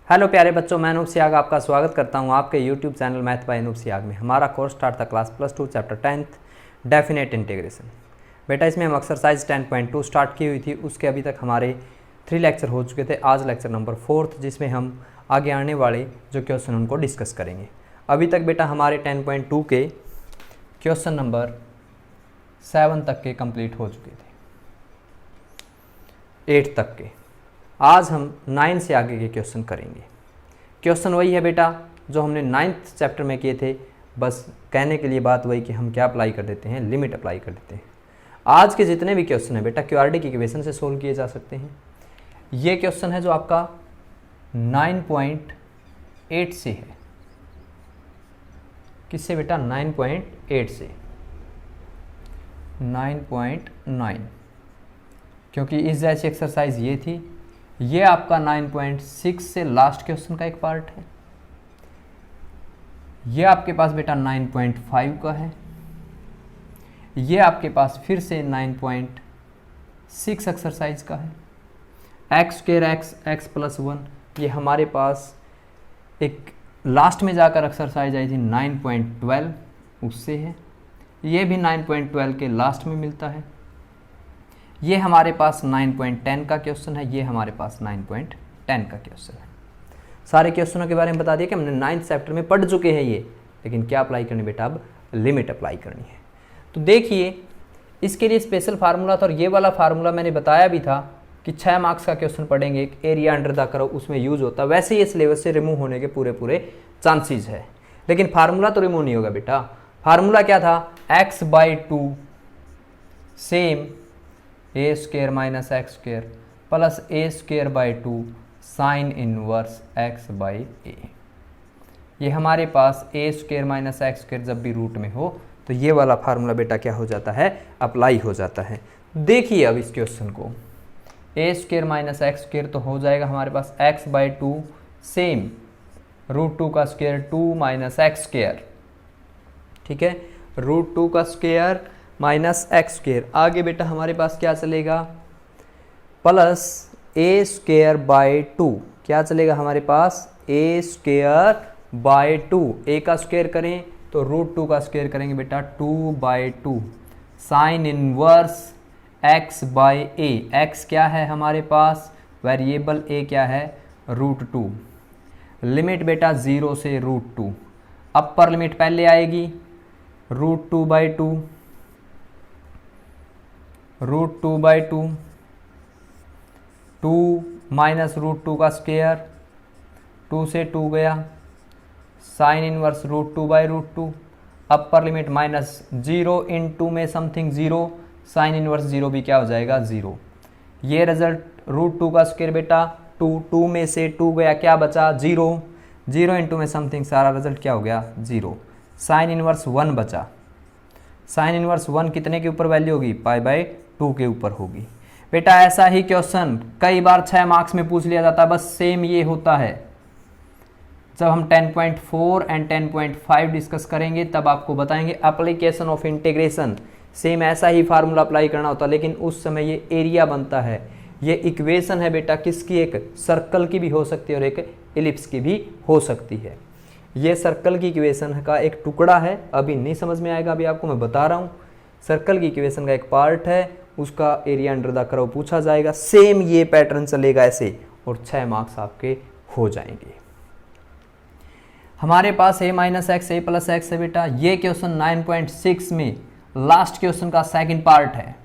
Hello प्यारे बच्चों, मैं अनूप सियाग आपका स्वागत करता हूं आपके YouTube channel math by Anup Siyag में। हमारा कोर्स स्टार्ट था class +2 chapter 10th definite integration. बेटा इसमें हम एक्सरसाइज 10.2 स्टार्ट की हुई थी, उसके अभी तक हमारे 3 लेक्चर हो चुके थे। आज लेक्चर नंबर 4 जिसमें हम आगे आने वाले जो क्वेश्चन उनको डिस्कस करेंगे। अभी तक बेटा हमारे 10.2 के क्वेश्चन नंबर 7 तक के कंप्लीट हो चुके थे, 8 तक के। आज हम 9 से आगे के क्वेश्चन करेंगे। क्वेश्चन वही है बेटा जो हमने 9th चैप्टर में किए थे, बस कहने के लिए बात वही कि हम क्या अप्लाई कर देते हैं, लिमिट अप्लाई कर देते हैं। आज के जितने भी क्वेश्चन हैं बेटा क्वाड्रेटिक की इक्वेशन से सोल्व किए जा सकते हैं। ये क्वेश्चन है जो आपका 9.8 से है। किससे बेटा? 9.8 से, 9.9, क्योंकि इस जैसी एक्सरसाइज ये थी। ये आपका 9.6 से लास्ट क्वेश्चन का एक पार्ट है। ये आपके पास बेटा 9.5 का है। ये आपके पास फिर से 9.6 एक्सरसाइज का है। x² x + 1 ये हमारे पास एक लास्ट में जाकर एक्सरसाइज आई थी 9.12, उससे है। ये भी 9.12 के लास्ट में मिलता है। ये हमारे पास 9.10 का क्वेश्चन है। ये हमारे पास 9.10 का क्वेश्चन है। सारे क्वेश्चनों के बारे में बता दिया कि हमने 9th चैप्टर में पढ़ चुके हैं ये, लेकिन क्या अप्लाई करनी बेटा? अब लिमिट अप्लाई करनी है। तो देखिए इसके लिए स्पेशल फार्मूला था, और ये वाला फार्मूला मैंने बताया भी था कि 6 मार्क्स का क्वेश्चन पढ़ेंगे, एक एरिया अंडर द कर्व उसमें यूज होता है। वैसे ये सिलेबस से रिमूव होने के पूरे चांसेस है, लेकिन फार्मूला तो रिमूव नहीं होगा बेटा। फार्मूला क्या था? x/2 same a² - x² plus a²/2 sine inverse x/a। ये हमारे पास a² - x² जब भी रूट में हो तो ये वाला फार्मूला बेटा क्या हो जाता है? अप्लाई हो जाता है। देखिए अब इस क्वेश्चन को, a² - x² तो हो जाएगा हमारे पास x/2 सेम √2 का स्क्वायर 2 - x², ठीक है, √2 का स्क्वायर माइनस x²। आगे बेटा हमारे पास क्या चलेगा? प्लस a²/2 क्या चलेगा हमारे पास? a²/2। a का स्क्वायर करें तो √2 का स्क्वायर करेंगे बेटा 2/2 साइन इनवर्स x/a। x क्या है हमारे पास? वेरिएबल a क्या है? √2। लिमिट बेटा 0 से √2। अपर लिमिट पहले आएगी √2/2, √2/2, 2 माइनस √2 का स्क्वायर, 2 से 2 गया, साइन इनवर्स √2/2। अपर लिमिट माइनस 0 इन 2 में समथिंग 0, साइन इनवर्स 0 भी क्या हो जाएगा? 0। ये रिजल्ट √2 का स्क्वायर बेटा 2 में से 2 गया, क्या बचा? 0। 0 इन 2 में समथिंग, सारा रिजल्ट क्या हो गया? 0। साइन इनवर्स 1 बचा। साइन इनवर्स 1 कितने के ऊपर वैल्यू होगी? π/2 के ऊपर होगी। बेटा ऐसा ही क्वेश्चन कई बार 6 मार्क्स में पूछ लिया जाता है। बस सेम ये होता है। जब हम 10.4 एंड 10.5 डिस्कस करेंगे तब आपको बताएंगे एप्लीकेशन ऑफ इंटीग्रेशन। सेम ऐसा ही फार्मूला अप्लाई करना होता है, लेकिन उस समय ये एरिया बनता है। ये इक्वेशन है बेटा किसकी? एक सर्कल की भी हो सकती है और एक एलिप्स की भी हो सकती है। ये सर्कल की इक्वेशन का एक टुकड़ा है, अभी नहीं समझ में आएगा, अभी आपको मैं बता रहा हूँ। सर्कल की इक्वेशन का एक पार्ट है, उसका एरिया अंडर द कर्व पूछा जाएगा। सेम ये पैटर्न चलेगा ऐसे, और 6 मार्क्स आपके हो जाएंगे। हमारे पास a - x a + x है बेटा। ये क्वेश्चन 9.6 में लास्ट क्वेश्चन का सेकंड पार्ट है।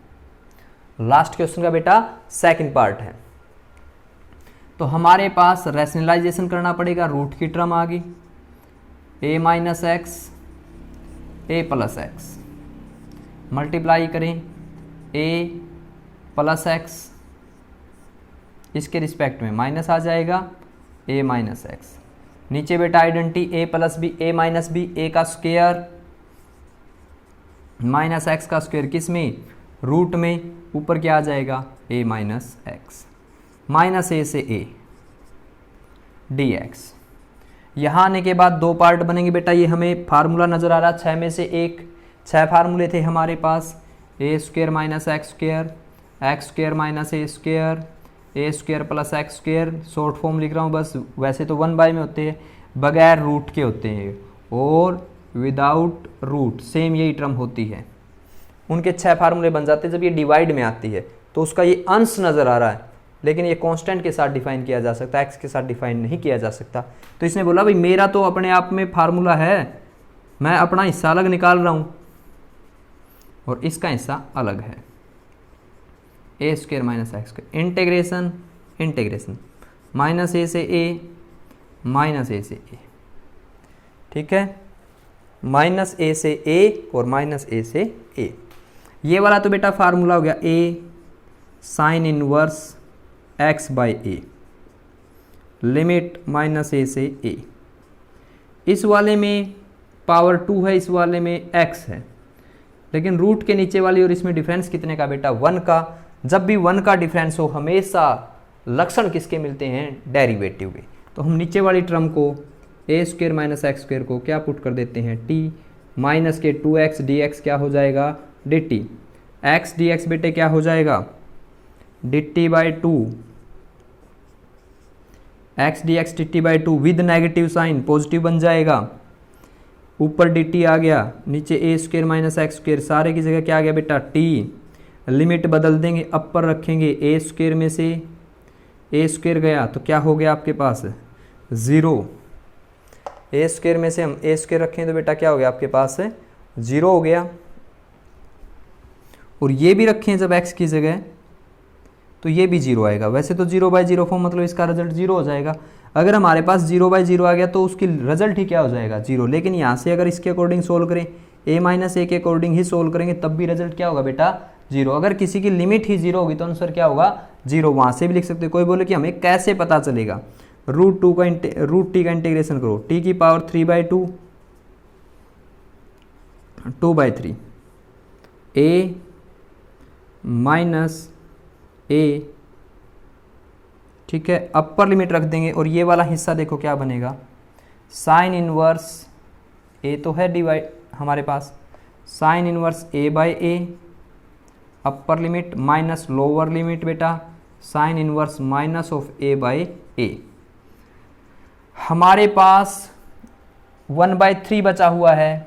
लास्ट क्वेश्चन का बेटा सेकंड पार्ट है। तो हमारे पास रैशनलाइजेशन करना पड़ेगा। रूट की टर्म आ गई, a - x a + x, multiply करें a + x, इसके रिस्पेक्ट में माइनस आ जाएगा a - x। नीचे बेटा identity a + b a - b, a का स्क्वायर माइनस x का स्क्वायर किस में? रूट में। ऊपर क्या आ जाएगा? a - x माइनस a से a dx। यहाँ आने के बाद 2 पार्ट बनेंगे बेटा। ये हमें फार्मूला नजर आ रहा है 6 में से एक। 6 फार्मूले थे हमारे पास, a² - x², x² - a², A square plus X square, short form लिख रहा हूँ बस, वैसे तो 1/, में होते हैं, बगैर रूट के होते हैं, और विदाउट रूट सेम यही टर्म होती है। उनके 6 फार्मूले बन जाते हैं जब ये डिवाइड में आती है, तो उसका ये अंश नज़र आ रहा है, लेकिन ये कांस्टेंट के साथ डिफाइन किया जा सकता है, एक्स के साथ डिफाइन नहीं किया जा सकता। तो इसने बोला भाई मेरा तो अपने आप में फार्मूला है, मैं अपना हिस्सा अलग निकाल रहा हूँ और इसका हिस्सा अलग है, a square minus x square, integration integration minus a से ए माइनस ए से ए, ठीक है, माइनस ए से ए और माइनस ए से ए। ये वाला तो बेटा फार्मूला हो गया a sine inverse x by a, limit minus a से ए। इस वाले में पावर 2 है, इस वाले में x है, लेकिन रूट के नीचे वाली और इसमें डिफरेंस कितने का बेटा 1 का। जब भी 1 का डिफरेंस हो हमेशा लक्षण किसके मिलते हैं, डेरिवेटिव के। तो हम नीचे वाली टर्म को ए स्क्वायर माइनस एक्स स्क्वायर को क्या पुट कर देते हैं, टी माइनस के 2x dx क्या हो जाएगा, dt, x dx बेटे क्या हो जाएगा, dt by 2, x dx dt by 2 with negative sine positive बन जाएगा, ऊपर dt आ गया, नीचे a square minus x square, सारे की जगह क्या आ गया बेटा t, लिमिट बदल देंगे, अपर रखेंगे, ए स्क्वायर में से ए स्क्वायर गया तो क्या हो गया आपके पास 0, ए स्क्वायर में से हम ए स्क्वायर रखें तो बेटा क्या हो गया आपके पास 0 हो गया, और ये भी रखें जब x की जगह तो ये भी 0 आएगा। वैसे तो 0/0 फॉर्म मतलब इसका रिजल्ट 0 हो जाएगा। अगर हमारे पास 0/0 आ गया तो उसकी रिजल्ट ही क्या हो जाएगा 0, लेकिन यहाँ से अगर इसके अकॉर्डिंग सोल्व करें, a माइनस ए के अकॉर्डिंग ही सोल्व करेंगे तब भी रिजल्ट क्या होगा बेटा 0। अगर किसी की लिमिट ही 0 होगी तो आंसर क्या होगा 0, वहाँ से भी लिख सकते हैं। कोई बोले कि हमें कैसे पता चलेगा, रूट टी का इंटीग्रेशन करो, टी की पावर 3/2 2/3 a माइनस ए, ठीक है, अपर लिमिट रख देंगे और ये वाला हिस्सा देखो क्या बनेगा, साइन इनवर्स ए तो है डिवाइड हमारे पास, sine inverse a by a, upper limit minus lower limit बेटा sine inverse minus of a by a. हमारे पास 1/3 बचा हुआ है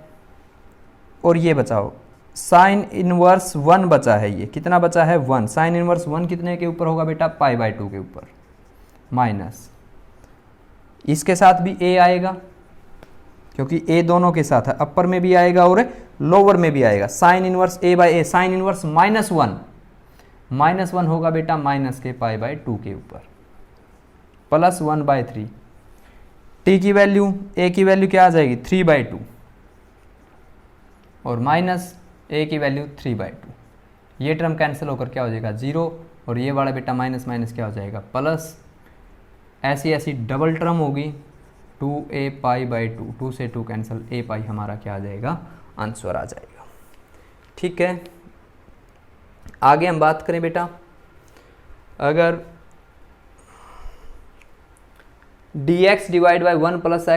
और ये बचाओ साइन इनवर्स 1 बचा है, ये कितना बचा है 1, साइन इनवर्स 1 कितने के ऊपर होगा बेटा π/2 के ऊपर, माइनस इसके साथ भी a आएगा क्योंकि a दोनों के साथ है, अपर में भी आएगा और लोअर में भी आएगा, sine inverse a by A, sine inverse -1 होगा बेटा माइनस के π/2 के ऊपर, प्लस 1/3, t की वैल्यू a की वैल्यू क्या आ जाएगी 3/2 और माइनस a की वैल्यू 3/2, ये टर्म कैंसिल होकर क्या हो जाएगा 0 और ये वाला बेटा माइनस माइनस क्या हो जाएगा प्लस, ऐसी ऐसी डबल टर्म होगी 2a π/2, 2 से 2 कैंसिल, a पाई हमारा क्या आ जाएगा आंसर आ जाएगा। ठीक है, आगे हम बात करें बेटा, अगर dx divide by 1 plus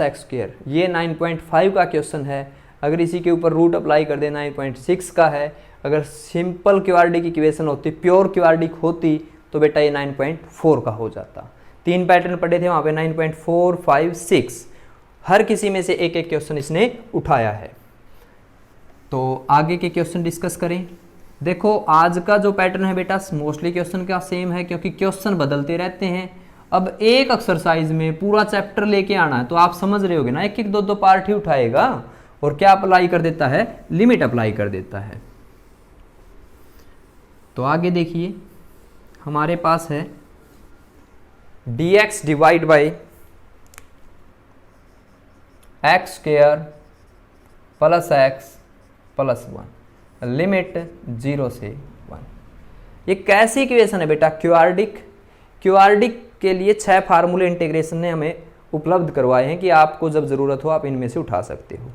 X square, ये 9.5 का क्वेश्चन है। अगर इसी के ऊपर रूट अप्लाई कर दे 9.6 का है। अगर सिंपल क्वाड्रेटिक इक्वेशन होती, प्योर क्वाड्रेटिक होती तो बेटा ये 9.4 का हो जाता। 3 पैटर्न पढ़े थे वहाँ पे 9.4, 5, 6, हर किसी में से एक एक क्वेश्चन इसने उठाया है। तो आगे के क्वेश्चन डिस्कस करें। देखो आज का जो पैटर्न है बेटा मोस्टली क्वेश्चन का सेम है क्योंकि क्वेश्चन बदलते रहते हैं। अब एक एक्सरसाइज में पूरा चैप्टर लेके आना है तो आप समझ रहे होगे ना, एक एक दो दो पार्ट ही उठाएगा और क्या अप्लाई कर देता है, लिमिट अप्लाई कर देता है। तो आगे देखिए हमारे पास है dx divide by x square plus x plus 1, limit 0 से 1। ये कैसी इक्वेशन है बेटा, क्वाड्रेटिक के लिए 6 फार्मूले इंटीग्रेशन ने हमें उपलब्ध करवाए हैं कि आपको जब ज़रूरत हो आप इनमें से उठा सकते हो।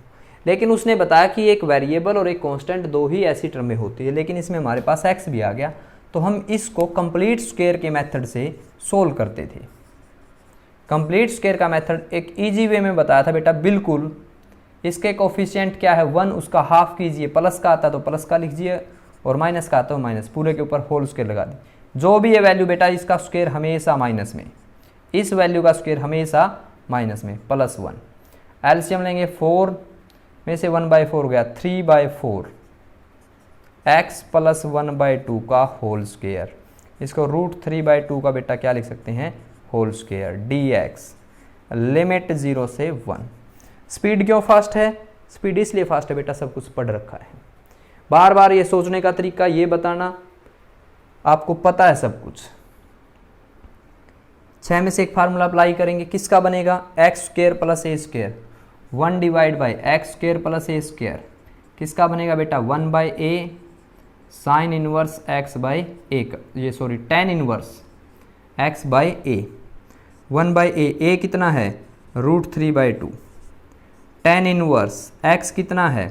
लेकिन उसने बताया कि एक वेरिएबल और एक कांस्टेंट दो ही ऐसी टर्में होती है, लेकिन इसमें हमारे पास x भी आ गया तो हम इसको कंप्लीट स्क्वायर के मेथड से सोल्व करते थे। कंप्लीट स्क्वायर का मेथड एक इजी वे में बताया था बेटा, बिल्कुल। इसके कोफिशिएंट क्या है 1, उसका हाफ कीजिए, प्लस का आता तो प्लस का लिखिए और माइनस का आता तो माइनस, पूरे के ऊपर होल स्क्वायर लगा दी। जो भी ये वैल्यू बेटा, इसका स्क्वायर हमेशा माइनस में, इस वैल्यू का स्क्वायर हमेशा माइनस में, +1। एलसीएम लेंगे 4 में से 1/4 गया, 3/4 x + 1/2 का होल स्क्वायर। इसको √3/2 का बेटा क्या लिख सकते हैं, होल स्क्वायर dx। लिमिट 0 से 1। स्पीड क्यों फास्ट है, स्पीड इसलिए फास्ट है बेटा, सब कुछ पढ़ रखा है। बार बार ये सोचने का तरीका, ये बताना आपको पता है सब कुछ। 6 में से एक फार्मूला अप्लाई करेंगे, किसका बनेगा, x² + a², 1/x² + a², किसका बनेगा बेटा, 1/a sin इनवर्स x/a, ये sorry tan inverse x/a, 1/a, a कितना है, √3/2, tan इनवर्स x कितना है,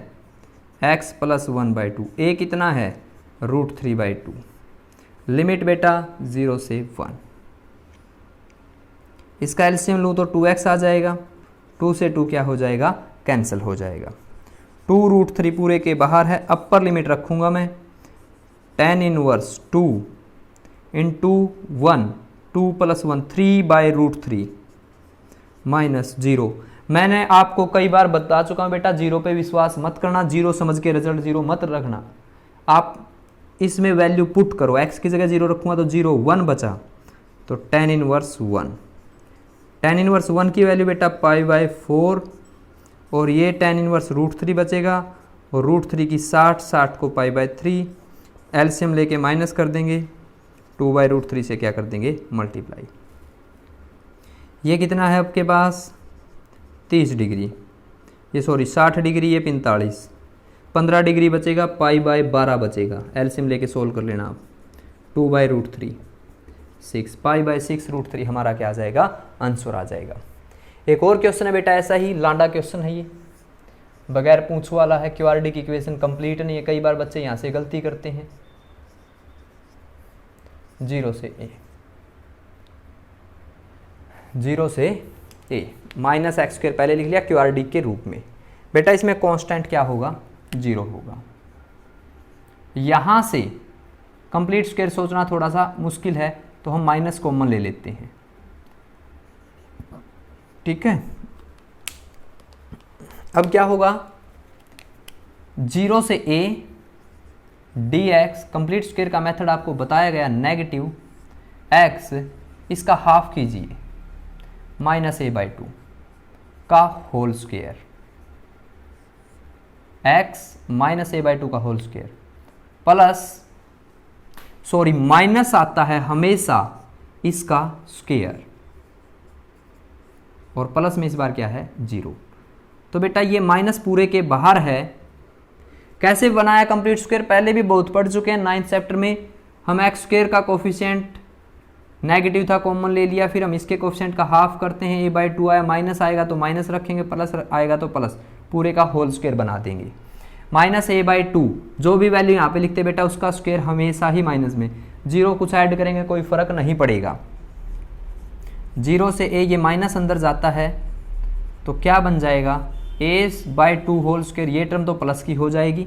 x + 1/2, a कितना है, √3/2। लिमिट बेटा 0 से 1। इसका एलसीएम लूँ तो 2x आ जाएगा, 2 से 2 क्या हो जाएगा, कैंसिल हो जाएगा। 2√3 पूरे के बाहर है, अपर लिमिट रखूँगा मैं, tan इनवर्स 2 इंटू 1, 2 + 1, 3/√3 -0। मैंने आपको कई बार बता चुका हूँ बेटा, 0 पे विश्वास मत करना, 0 समझ के रिजल्ट 0 मत रखना। आप इसमें वैल्यू पुट करो, x की जगह 0 रखूँगा तो 0, 1 बचा, तो tan इनवर्स 1। tan इनवर्स 1 की वैल्यू बेटा π/4, और ये tan इनवर्स √3 बचेगा, और √3 की 60 को π/3, एलसीएम लेके माइनस कर देंगे, 2/√3 से क्या कर देंगे, मल्टीप्लाई। ये कितना है आपके पास, 30 डिग्री, ये सॉरी 60 डिग्री, ये 45, 15 डिग्री बचेगा, π/12 बचेगा। एलसीएम लेके सोल्व कर लेना आप, 2/√3, 6, π/6 √3 हमारा क्या आ जाएगा, आंसर आ जाएगा। एक और क्वेश्चन है बेटा, ऐसा ही लांडा क्वेश्चन है, ये बगैर पूछ वाला है, क्वाड्रेटिक इक्वेशन कंप्लीट नहीं है। कई बार बच्चे यहाँ से गलती करते हैं, 0 से a, 0 से a, -x² पहले लिख लिया क्वाड्रेटिक के रूप में। बेटा इसमें कांस्टेंट क्या होगा, 0 होगा। यहाँ से कंप्लीट स्क्वायर सोचना थोड़ा सा मुश्किल है, तो हम माइनस कॉमन ले लेते हैं, ठीक है। अब क्या होगा, 0 से a dx, कंप्लीट स्क्वायर का मेथड आपको बताया गया, नेगेटिव x, इसका हाफ कीजिए, -a/2 का होल स्क्वायर, x -a/2 का whole square, plus sorry minus आता है हमेशा इसका स्क्वायर, और प्लस में इस बार क्या है, 0। तो बेटा ये माइनस पूरे के बाहर है। कैसे बनाया कंप्लीट स्क्वायर, पहले भी बहुत पढ़ चुके हैं 9th चैप्टर में। हम x² का कोफिशिएंट नेगेटिव था, कॉमन ले लिया, फिर हम इसके कोफिशिएंट का हाफ करते हैं, a/2 आया, माइनस आएगा तो माइनस रखेंगे, प्लस आएगा तो प्लस, पूरे का होल स्क्वायर बना देंगे। -a/2 जो भी वैल्यू यहाँ पे लिखते बेटा, उसका स्क्वायर हमेशा ही माइनस में, 0 कुछ ऐड करेंगे कोई फर्क नहीं पड़ेगा। 0 से a, ये माइनस अंदर जाता है तो क्या बन जाएगा, a/2 होल स्क्वायर, ये टर्म तो प्लस की हो जाएगी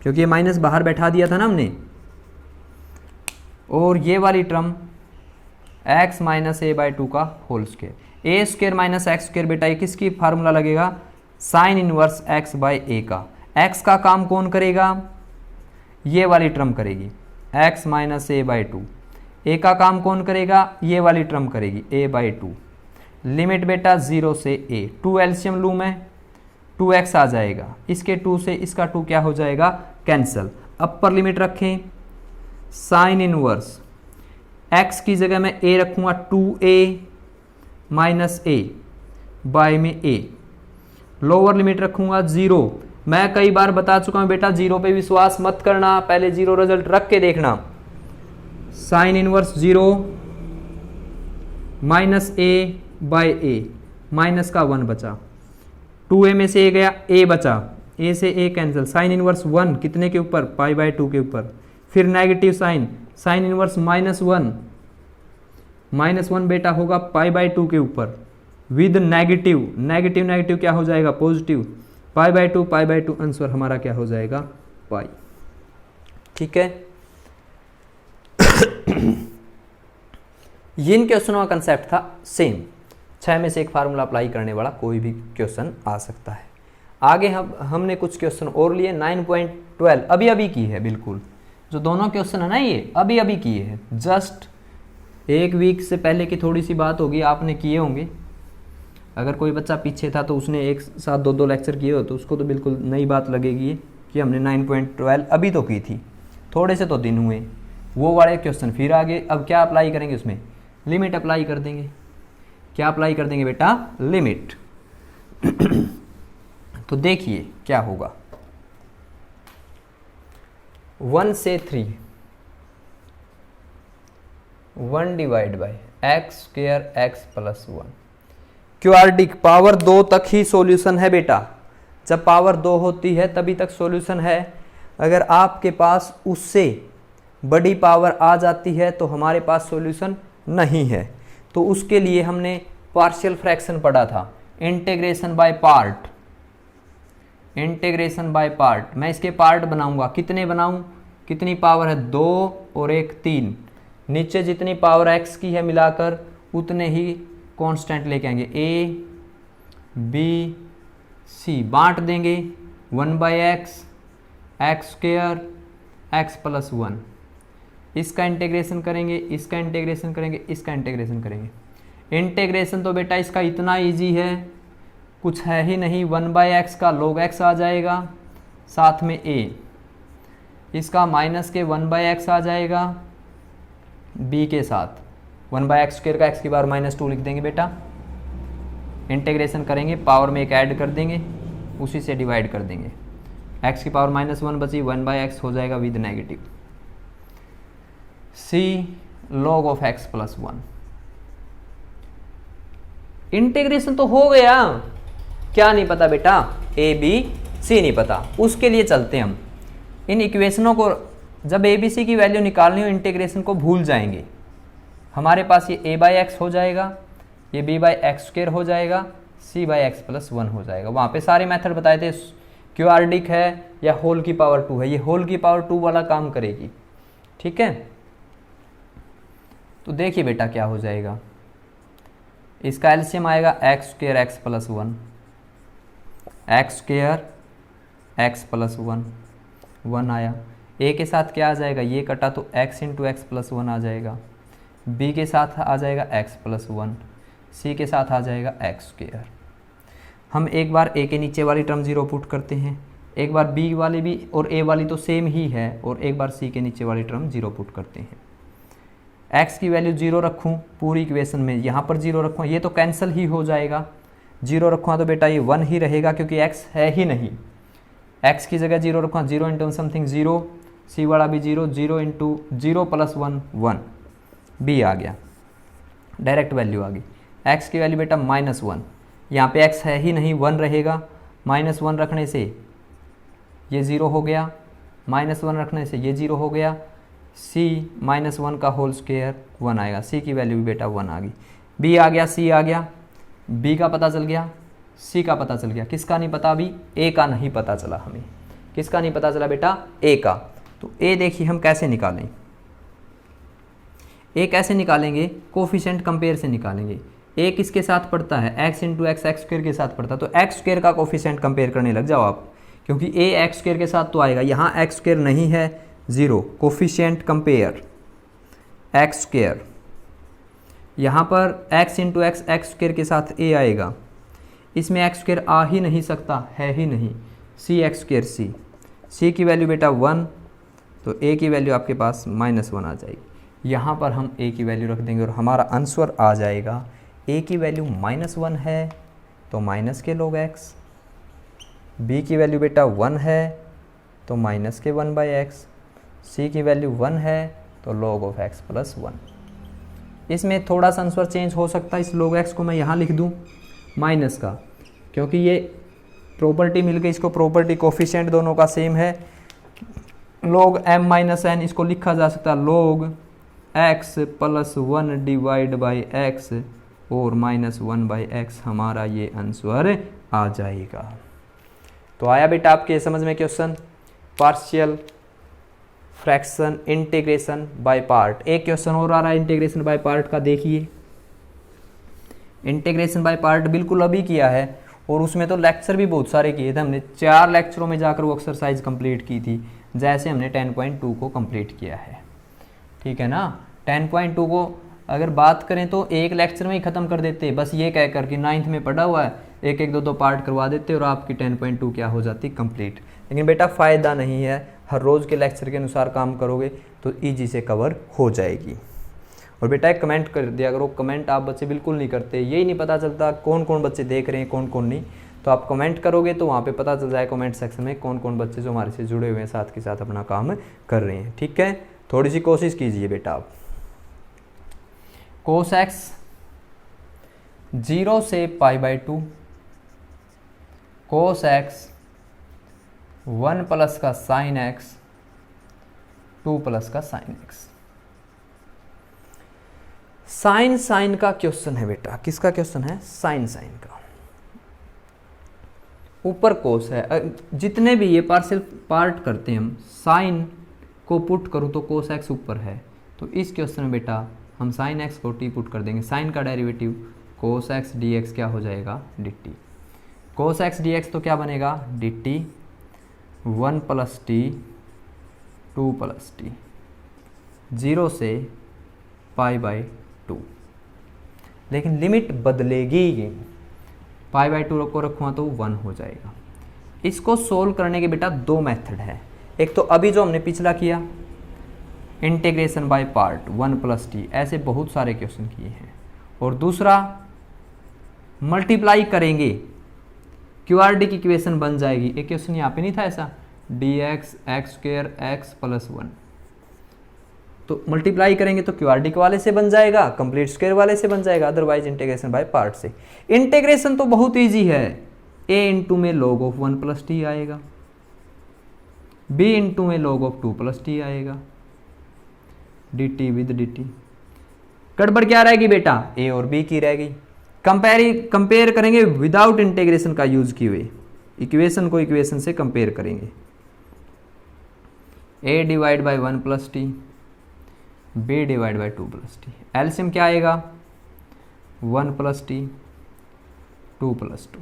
क्योंकि ये माइनस बाहर बैठा दिया था ना हमने, और ये वाली टर्म x -a/2 का होल स्क्वायर, a² - x² बेटा ये किसकी फार्मूला लगेगा, साइन इनवर्स x/a का। x का काम कौन करेगा, ये वाली टर्म करेगी, x -a/2। a का काम कौन करेगा, ये वाली टर्म करेगी, a/2। लिमिट बेटा 0 से a, 2 एलसीएम लूँ मैं, 2x आ जाएगा, इसके 2 से इसका 2 क्या हो जाएगा, कैंसल। अपर लिमिट रखें, साइन इनवर्स x की जगह मैं a रखूँगा, 2a - a बाय में a, लोअर लिमिट रखूँगा 0। मैं कई बार बता चुका हूँ बेटा, 0 पे विश्वास मत करना, पहले 0 रिजल्ट रख के देखना। साइन इनवर्स 0 -a/a, माइनस का 1 बचा, 2a में से a गया, a बचा, a से a कैंसिल, साइन इनवर्स 1 कितने के ऊपर, π/2 के ऊपर, फिर नेगेटिव साइन, साइन इनवर्स -1, -1 बेटा होगा π/2 के ऊपर, विद नेगेटिव, नेगेटिव क्या हो जाएगा, पॉजिटिव, π/2 आंसर हमारा क्या हो जाएगा, पाई। ठीक है। ये इन क्वेश्चनों का कंसेप्ट था सेम, 6 में से एक फार्मूला अप्लाई करने वाला कोई भी क्वेश्चन आ सकता है। आगे हमने कुछ क्वेश्चन और लिए। 9.12 अभी अभी की है, बिल्कुल जो दोनों क्वेश्चन है ना ये अभी अभी किए हैं, जस्ट एक वीक से पहले की थोड़ी सी बात होगी, आपने किए होंगे। अगर कोई बच्चा पीछे था तो उसने एक साथ 2-2 लेक्चर किए हो तो उसको तो बिल्कुल नई बात लगेगी कि हमने 9.12 अभी तो की थी, थोड़े से तो दिन हुए। वो वाले क्वेश्चन फिर आगे, अब क्या अप्लाई करेंगे उसमें, लिमिट अप्लाई कर देंगे। क्या अप्लाई कर देंगे बेटा, लिमिट। तो देखिए क्या होगा, 1 से 3, 1 divide by x square x plus 1। Quadratic power 2 तक ही सॉल्यूशन है बेटा, जब पावर 2 होती है तभी तक सॉल्यूशन है। अगर आपके पास उससे बड़ी पावर आ जाती है तो हमारे पास सॉल्यूशन नहीं है। तो उसके लिए हमने पार्शियल फ्रैक्शन पढ़ा था, integration by part. Integration by part, मैं इसके पार्ट बनाऊंगा, कितने बनाऊं, कितनी पावर है 2 और 1 3, नीचे जितनी पावर x की है मिलाकर उतने ही कांस्टेंट लेके आएंगे, a b c, बांट देंगे 1/x x square x plus 1। इसका इंटीग्रेशन करेंगे, इसका इंटीग्रेशन करेंगे, इसका इंटीग्रेशन करेंगे। इंटीग्रेशन तो बेटा इसका इतना इजी है, कुछ है ही नहीं, 1/x का log x आ जाएगा, साथ में a, इसका माइनस के 1/x आ जाएगा b के साथ 1/x स्क्वायर का x की पावर -2 लिख देंगे बेटा। इंटीग्रेशन करेंगे, पावर में एक ऐड कर देंगे, उसी से डिवाइड कर देंगे, x की पावर -1 बची, 1/x हो जाएगा with negative, c log of x plus 1। Integration तो हो गया, क्या नहीं पता बेटा, a b c नहीं पता। उसके लिए चलते हैं हम इन इक्वेशनों को, जब a b c की वैल्यू निकालनी हो इंटीग्रेशन को भूल जाएंगे। हमारे पास ये a/x हो जाएगा, ये b/x स्क्वायर हो जाएगा, c/x प्लस 1 हो जाएगा। वहाँ पे सारे मेथड बताए थे, क्वाड्रेटिक है या होल की पावर 2 है, ये होल की पावर 2 वाला काम करेगी, ठीक है। तो देखिए बेटा क्या हो जाएगा, इसका एलसीएम आएगा x square x plus 1, x square x plus 1, 1 आया। ए के साथ क्या आ जाएगा, ये कटा तो x इंटू एक्स प्लस 1 आ जाएगा, b के साथ आ जाएगा x प्लस 1, c के साथ आ जाएगा एक्स स्क्वायर। हम एक बार a के नीचे वाली टर्म 0 पुट करते हैं, एक बार b वाली भी और a वाली तो सेम ही है, और एक बार c के नीचे वाली टर्म 0 पुट करते हैं। x की वैल्यू 0 रखूँ पूरी इक्वेशन में, यहाँ पर 0 रखूँ, ये तो कैंसिल ही हो जाएगा। 0 रखूँ तो बेटा ये 1 ही रहेगा क्योंकि x है ही नहीं। x की जगह 0 रखूँ, 0 इंटू समथिंग 0, c वाला भी 0, 0 इंटू 0 प्लस 1 1, b आ गया, डायरेक्ट वैल्यू आ गई। x की वैल्यू बेटा -1, यहाँ पे x है ही नहीं, 1 रहेगा, -1 रखने से ये 0 हो गया, -1 रखने से ये 0 हो गया, c -1 का होल स्क्वायर 1 आएगा, c की वैल्यू भी बेटा 1 आ गई, b आ गया, c आ गया, b का पता चल गया, c का पता चल गया, किसका नहीं पता अभी, a का नहीं पता चला हमें, किसका नहीं पता चला बेटा, a का। तो a देखिए हम कैसे निकालें, a कैसे निकालेंगे, कोफिशिएंट कंपेयर से निकालेंगे। a किसके साथ पड़ता है, x into x x square के साथ पड़ता है, तो एक्स स्क्वायर का कोफिशिएंट कंपेयर करने लग जाओ आप, क्योंकि a एक्स स्क्वायर के साथ तो आएगा, यहाँ एक्स स्क्वायर नहीं है 0, कोफिशिएंट कंपेयर एक्स स्क्वायर, यहाँ पर x into x x square के साथ a आएगा, इसमें एक्स स्क्वायर आ ही नहीं सकता, है ही नहीं, c x square c, c की वैल्यू बेटा 1, तो a की वैल्यू आपके पास -1 आ जाएगी। यहाँ पर हम a की वैल्यू रख देंगे और हमारा आंसर आ जाएगा, a की वैल्यू -1 है तो माइनस के log x, b की वैल्यू बेटा 1 है तो माइनस के 1/x, c की वैल्यू 1 है तो log ऑफ x प्लस 1। इसमें थोड़ा सा आंसर चेंज हो सकता है, इस log x को मैं यहाँ लिख दूँ माइनस का, क्योंकि ये प्रॉपर्टी मिल गई, इसको प्रॉपर्टी कोफिशिएंट दोनों का सेम है, log m माइनस n, इसको लिखा जा सकता है log x plus 1 divide by x और -1/x, हमारा ये आंसर आ जाएगा। तो आया बेटा आपके समझ में question, partial fraction integration by part. एक क्वेश्चन और आ रहा है इंटीग्रेशन बाय पार्ट का, देखिए इंटीग्रेशन बाय पार्ट बिल्कुल अभी किया है, और उसमें तो लेक्चर भी बहुत सारे किए थे हमने, 4 लेक्चरों में जाकर वो एक्सरसाइज कंप्लीट की थी, जैसे हमने 10.2 को कंप्लीट किया है, ठीक है ना। 10.2 को अगर बात करें तो एक लेक्चर में ही ख़त्म कर देते, बस ये कहकर कि 9th में पढ़ा हुआ है, एक एक दो दो पार्ट करवा देते और आपकी 10.2 क्या हो जाती कंप्लीट। लेकिन बेटा फ़ायदा नहीं है, हर रोज़ के लेक्चर के अनुसार काम करोगे तो ईजी से कवर हो जाएगी। और बेटा एक कमेंट कर दिया करो, कमेंट आप बच्चे बिल्कुल नहीं करते, यही नहीं पता चलता कौन कौन बच्चे देख रहे हैं कौन कौन नहीं। तो आप कमेंट करोगे तो वहाँ पे पता चल जाए कमेंट सेक्शन में कौन कौन बच्चे जो हमारे से जुड़े हुए हैं, साथ के साथ अपना काम कर रहे हैं, ठीक है। थोड़ी सी कोशिश कीजिए बेटा आप। कोस एक्स 0 से π/2, कोस एक्स 1 प्लस का साइन एक्स 2 प्लस का साइन एक्स। साइन साइन का क्वेश्चन है बेटा, किसका क्वेश्चन है? साइन साइन का। ऊपर कोस है, जितने भी ये पार्शियल पार्ट करते हैं हम, साइन को पुट करूं तो कोस एक्स ऊपर है, तो इस क्वेश्चन में बेटा हम साइन एक्स को टी पुट कर देंगे, साइन का derivative cos x D x क्या हो जाएगा? D T. Cos x D x तो क्या बनेगा? D T 1 plus T 2 plus T 0 से π/2। लेकिन लिमिट बदलेगी, π/2 को रखूँगा तो 1 हो जाएगा। इसको सोल्व करने के बेटा 2 मेथड है, एक तो अभी जो हमने पिछला किया integration by part 1 plus T, ऐसे बहुत सारे क्वेश्चन किए हैं, और दूसरा मल्टीप्लाई करेंगे, क्यूआरडी की इक्वेशन बन जाएगी। एक क्वेश्चन यहाँ पे नहीं था ऐसा, dx x² x + 1, तो मल्टीप्लाई करेंगे तो क्यूआरडी के वाले से बन जाएगा, कंप्लीट स्क्वायर वाले से बन जाएगा, अदरवाइज इंटीग्रेशन बाय पार्ट से। इंटीग्रेशन तो बहुत इजी है, a इंटू में log ऑफ 1 प्लस टी आएगा, b इंटू में log ऑफ 2 प्लस टी आएगा, dt विद dt। गड़बड़ क्या रहेगी बेटा? a और b की रहेगी। कंपेयर करेंगे विदाउट इंटीग्रेशन का यूज किए हुए, इक्वेशन को इक्वेशन से कंपेयर करेंगे, a divide by 1 plus T, b divide by 2 plus T. LCM क्या आएगा? 1 plus T 2 plus 2,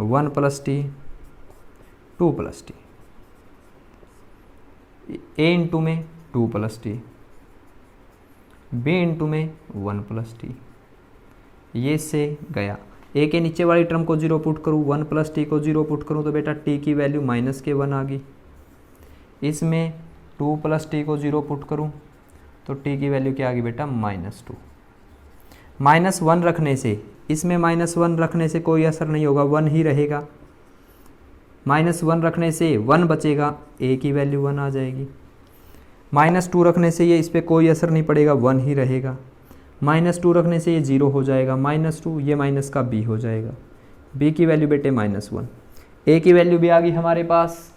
1 plus T 2 plus T, a into में 2 प्लस टी, b इंटू में 1 प्लस टी, ये से गया। a के नीचे वाली टर्म को 0 पुट करूँ, 1 प्लस टी को 0 पुट करूँ तो बेटा t की वैल्यू -1 आ गई। इसमें 2 प्लस टी को 0 पुट करूँ तो t की वैल्यू क्या आ गई बेटा? -2। -1 रखने से, इसमें -1 रखने से कोई असर नहीं होगा, 1 ही रहेगा। -1 रखने से 1 बचेगा, a की वैल्यू 1 आ जाएगी। -2 रखने से ये इस पर कोई असर नहीं पड़ेगा, 1 ही रहेगा। -2 रखने से ये 0 हो जाएगा, -2 ये माइनस का b हो जाएगा, b की वैल्यू बेटे -1, a की वैल्यू भी आ गई हमारे पास,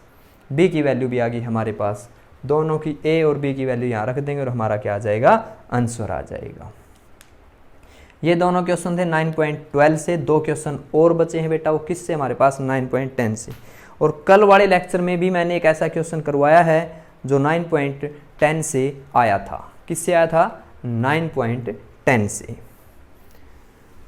b की वैल्यू भी आ गई हमारे पास। दोनों की a और b की वैल्यू यहाँ रख देंगे और हमारा क्या आ जाएगा? आंसर आ जाएगा। ये दोनों क्वेश्चन थे 9.12 से। 2 क्वेश्चन और बचे हैं बेटा, वो किससे? हमारे पास 9.10 से। और कल वाले लेक्चर में भी मैंने एक ऐसा क्वेश्चन करवाया है जो 9.10 से आया था। किससे आया था? 9.10 से।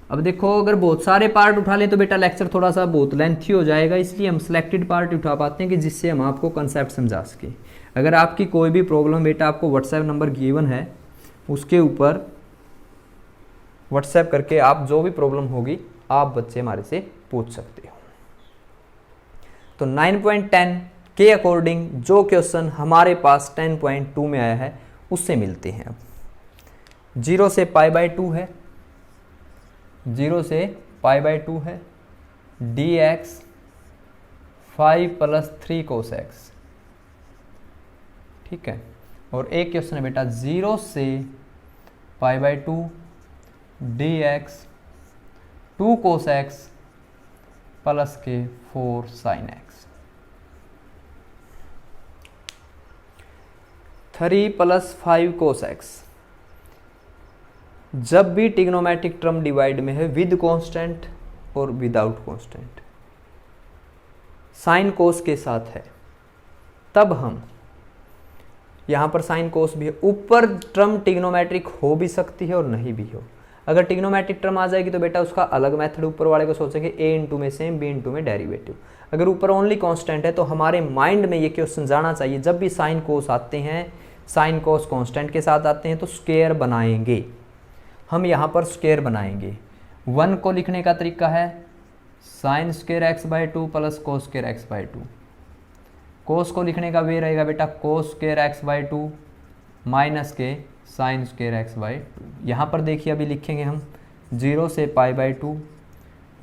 अब देखो, अगर बहुत सारे पार्ट उठा लें तो बेटा लेक्चर थोड़ा सा बहुत लेंथी हो जाएगा, इसलिए हम सिलेक्टेड पार्ट उठा पाते हैं कि जिससे हम आपको कंसेप्ट समझा सकें। अगर आपकी कोई भी प्रॉब्लम बेटा, आपको व्हाट्सएप नंबर गिवन है, उसके ऊपर व्हाट्सएप करके आप जो भी प्रॉब्लम होगी आप बच्चे हमारे से पूछ सकते हो। तो 9.10 के अकॉर्डिंग जो क्वेश्चन हमारे पास 10.2 में आया है उससे मिलते हैं। अब 0 से π/2 है, 0 से π/2 है, dx 5 + 3 cos x, ठीक है। और एक क्वेश्चन है बेटा 0 से π/2 dx 2 cos x प्लस के 4 sin x, 3 + 5 cos x। जब भी ट्रिग्नोमेट्रिक टर्म डिवाइड में है विद कांस्टेंट और विदाउट कांस्टेंट, साइन कोस के साथ है, तब हम यहाँ पर साइन कोस भी है। ऊपर टर्म ट्रिग्नोमेट्रिक हो भी सकती है और नहीं भी हो। अगर ट्रिग्नोमेट्रिक टर्म आ जाएगी तो बेटा उसका अलग मेथड ऊपर वाले को सोचेंगे, a इंटू में सेम, b इंटू में डेरिवेटिव। अगर ऊपर ओनली कांस्टेंट है तो हमारे माइंड में ये क्वेश्चन जाना चाहिए, जब भी साइन कोस आते हैं, साइन कोस कांस्टेंट के साथ आते हैं तो स्क्वायर बनाएंगे। हम यहाँ पर स्क्वायर बनाएंगे। 1 को लिखने का तरीका है sine square x by 2 plus cos square x by 2। कोस को लिखने का वे रहेगा बेटा कोस स्क्वायर एक्स बाई 2 माइनस के साइन स्क्वायर एक्स बाई 2। यहाँ पर देखिए अभी लिखेंगे हम 0 से पाई बाई 2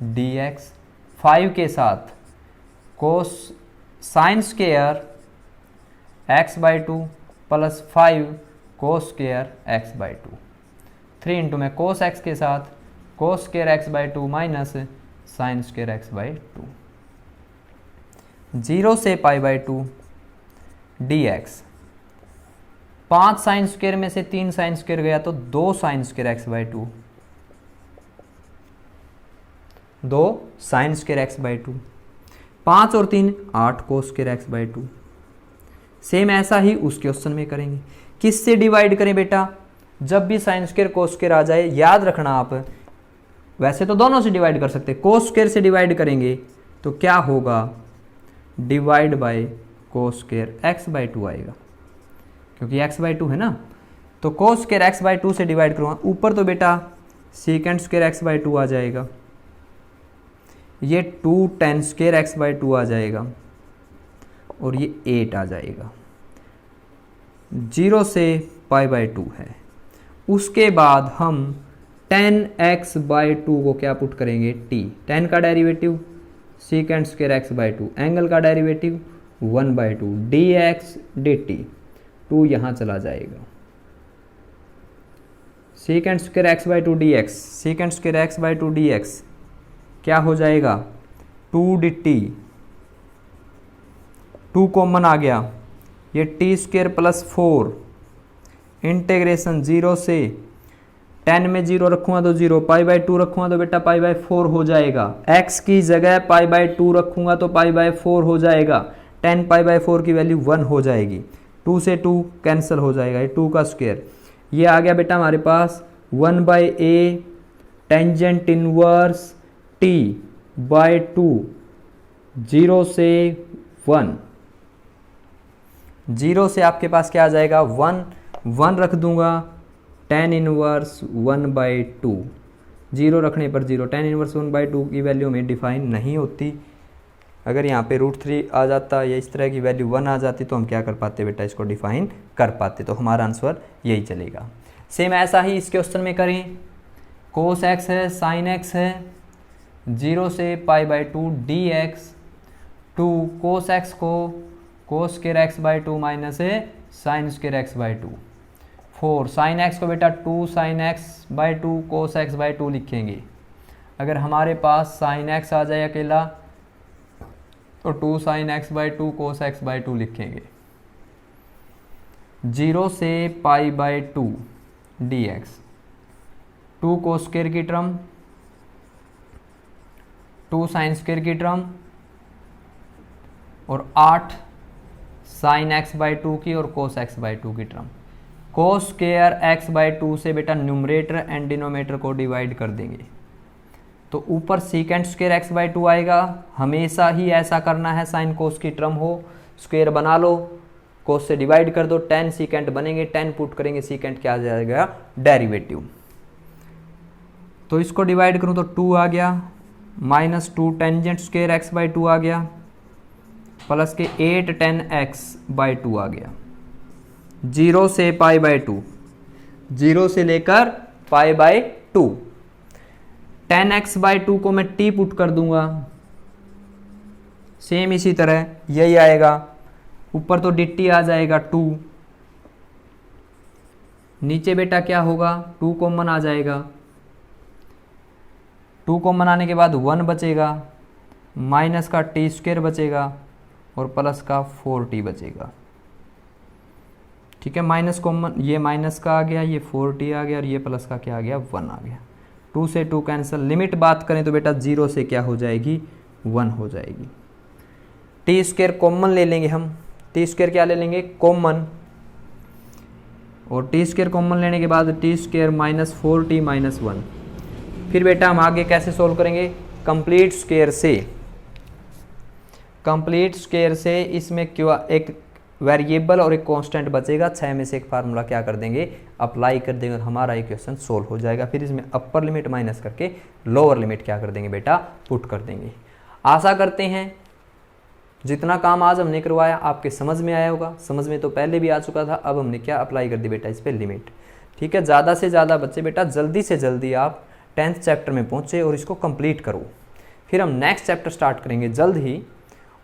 डी एक्स, 5 के साथ कोस sign square x by 2 plus 5 cos square x by 2। 3 into में कोस एक्स के साथ कोस square x by 2 minus sign square x by 2। 0 से pi by 2 d x, 5 sine square में से 3 साइन स्क्वायर गया तो 2 sign square x by 2, 2 sign square x by 2। 5 और 3 8 कोस square x by 2। Same ऐसा ही उस क्वेश्चन में करेंगे। किससे डिवाइड करें बेटा? जब भी साइन स्क्वायर कोस स्क्वायर आ जाए, याद रखना आप, वैसे तो दोनों से डिवाइड कर सकते हैं, कोस स्क्वायर से डिवाइड करेंगे तो क्या होगा, divide by cos square x by 2 आएगा, क्योंकि एक्स बाई 2 है ना। तो कोस स्क्वायर एक्स बाई 2 से डिवाइड करूँगा, ऊपर तो बेटा सेकेंड स्क्वायर एक्स बाई 2 आ जाएगा, ये 2 10 स्क्वायर एक्स बाई 2 आ जाएगा और ये 8 आ जाएगा। 0 से पाई बाई 2 है। उसके बाद हम 10x बाई 2 को क्या पुट करेंगे, t, 10 का derivative second square x by 2, angle का derivative 1 by 2 d x d t, 2 यहाँ चला जाएगा। Second square x by 2 d x, second square x by 2 d x क्या हो जाएगा, 2 डी टी, 2 कॉमन आ गया, ये टी स्क्वायर प्लस 4 इंटीग्रेशन 0 से 10 में 0 रखूँगा तो 0, पाई बाई 2 रखूँगा तो बेटा पाई बाई 4 हो जाएगा। x की जगह पाई बाई 2 रखूँगा तो पाई बाई 4 हो जाएगा। 10 पाई बाई 4 की वैल्यू 1 हो जाएगी। 2 से 2 कैंसिल हो जाएगा, ये 2 का स्क्वायर। ये आ गया बेटा हमारे पास 1 by A tangent inverse t by 2, 0 से 1, 0 से आपके पास क्या आ जाएगा 1, 1 रख दूंगा, tan इनवर्स 1 बाई 2, 0 रखने पर 0, tan इनवर्स 1 बाई 2 की वैल्यू में डिफाइन नहीं होती। अगर यहाँ पे √3 आ जाता या इस तरह की वैल्यू 1 आ जाती तो हम क्या कर पाते बेटा, इसको डिफाइन कर पाते, तो हमारा आंसर यही चलेगा। सेम ऐसा ही इस क्वेश्चन में करें, कोस एक्स है, साइन एक्स है, 0 से pi by 2 d x, 2 cos x को cos square x by 2 minus है sine square x by 2, 4 sine x को बेटा 2 sine x by 2 cos x by 2 लिखेंगे। अगर हमारे पास साइन एक्स आ जाए अकेला तो 2 sine x by 2 cos x by 2 लिखेंगे। 0 से pi by 2 d x, 2 cos square की टर्म, 2 साइन स्क्वायर की टर्म और 8 साइन एक्स बाई 2 की और कोस एक्स बाई 2 की term. Cos square x by 2 से बेटा न्यूमरेटर एंड डिनोमिनेटर को डिवाइड कर देंगे तो ऊपर सेकेंड स्क्वायर एक्स बाई 2 आएगा। हमेशा ही ऐसा करना है, साइन कोस की टर्म हो स्क्वायर बना लो, कोस से डिवाइड कर दो, 10 सीकेंट बनेंगे, 10 पुट करेंगे, सीकेंट क्या आ जाएगा, डेरिवेटिव। तो इसको डिवाइड करूं तो 2 आ गया, minus 2 tangent square x by 2 आ गया, प्लस के 8 10 एक्स बाई 2 आ गया। 0 से पाई बाई 2, 0 से लेकर पाई बाई 2, 10x बाई 2 को मैं t पुट कर दूंगा, सेम इसी तरह यही आएगा, ऊपर तो dt आ जाएगा 2, नीचे बेटा क्या होगा 2 कॉमन आ जाएगा, 2 कॉमन आने के बाद 1 बचेगा, माइनस का टी स्क्वायर बचेगा और प्लस का 4t बचेगा। ठीक है, माइनस कॉमन, ये माइनस का आ गया, ये 4t आ गया और ये प्लस का क्या आ गया, 1 आ गया। 2 से 2 कैंसिल, लिमिट बात करें तो बेटा 0 से क्या हो जाएगी, 1 हो जाएगी। टी स्क्वायर कॉमन ले लेंगे हम, टी स्क्वायर क्या ले लेंगे, कॉमन, और टी स्क्वायर कॉमन लेने के बाद T square minus 4t minus 1। फिर बेटा हम आगे कैसे सोल्व करेंगे, कंप्लीट स्क्वायर से। कंप्लीट स्क्वायर से इसमें क्यों एक वेरिएबल और एक कांस्टेंट बचेगा, 6 में से एक फार्मूला क्या कर देंगे, अप्लाई कर देंगे और हमारा इक्वेशन सोल्व हो जाएगा। फिर इसमें अपर लिमिट माइनस करके लोअर लिमिट क्या कर देंगे बेटा, पुट कर देंगे। आशा करते हैं जितना काम आज हमने करवाया आपके समझ में आया होगा। समझ में तो पहले भी आ चुका था, अब हमने क्या अप्लाई कर दी बेटा इस पर लिमिट। ठीक है, ज़्यादा से ज़्यादा बच्चे बेटा जल्दी से जल्दी आप 10th चैप्टर में पहुँचे और इसको कंप्लीट करो। फिर हम नेक्स्ट चैप्टर स्टार्ट करेंगे जल्द ही,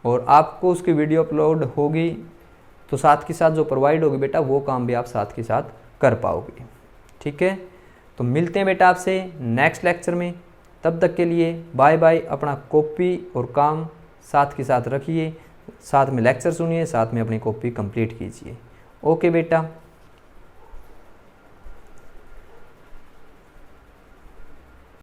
और आपको उसकी वीडियो अपलोड होगी तो साथ के साथ जो प्रोवाइड होगी बेटा वो काम भी आप साथ के साथ कर पाओगे। ठीक है, तो मिलते हैं बेटा आपसे नेक्स्ट लेक्चर में। तब तक के लिए बाय बाय। अपना कॉपी और काम साथ के साथ रखिए, साथ में लेक्चर सुनिए, साथ में अपनी कॉपी कंप्लीट कीजिए। ओके बेटा।